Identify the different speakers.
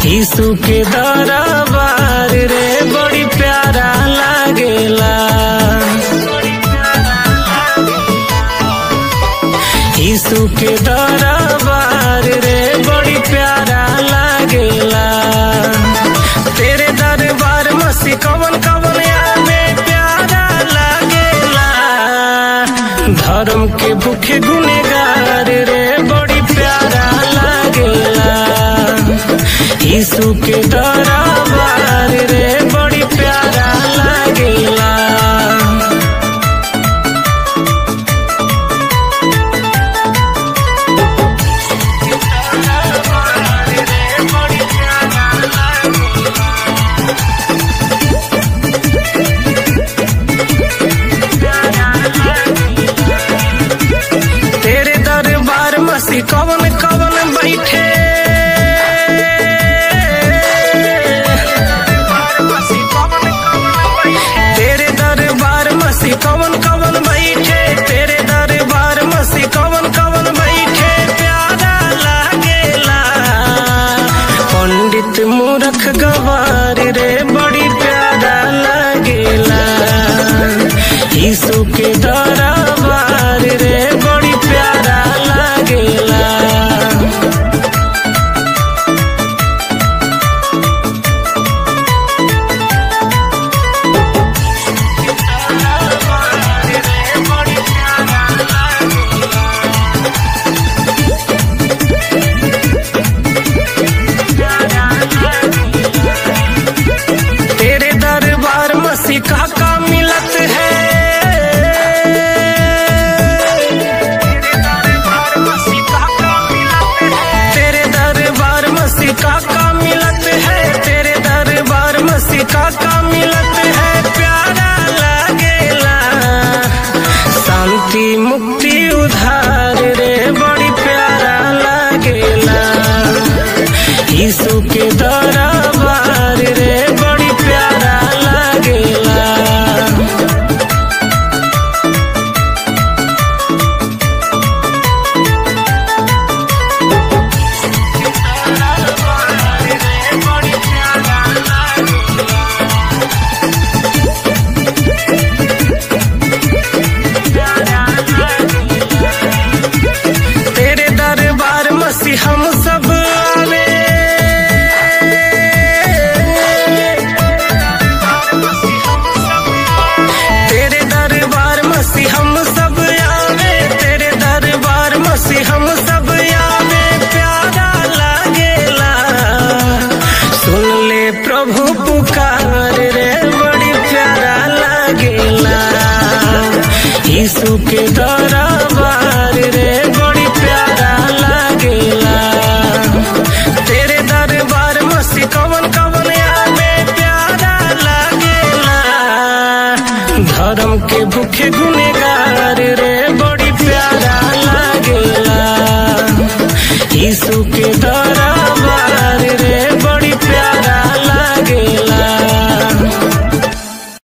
Speaker 1: यीशु के दरबार रे बड़ी प्यारा लागेला। यीशु के दरबार रे बड़ी प्यारा लागेला। तेरे दरबार मसी कवन कवन आवे प्यारा लागेला। धर्म के भूखे गुनेगार रे बड़ी प्यारा लागेला। यीशु के दरबार रे बड़ी प्यारा लागेला। तेरे दरबार मसी कवन कवन बैठे। तेरे दरबार मसी कवन कवन बैठे। तेरे दरबार मसी कवन कवन बैठे प्यारा लागेला। पंडित मूर्ख गवार रे बड़ी प्यारा लागेला। यीशु के दरबार रे बड़ी प्यारा लागेला। तेरे दरबार मसी का मिलत है। तेरे दरबार मसी का मिलत है। तेरे दरबार मसी का मिलत है प्यारा लागेला। शांति मुक्ति उधार रे बड़ी प्यारा लागेला। यीशु के दरबार रे बड़ी प्यारा लागेला। तेरे दरबार मसी हम सब आवे। तेरे दरबार मसी हम सब आवे। तेरे दरबार मसी हम सब आवे प्यारा लागेला। सुन ले प्रभु पुकार रे बड़ी प्यारा लागेला। यीशु के दरबार रे बड़ी प्यारा लागेला। तेरे दरबार मसी कवन कवन आवे प्यारा लागेला। धर्म के भूखे गुनेगार रे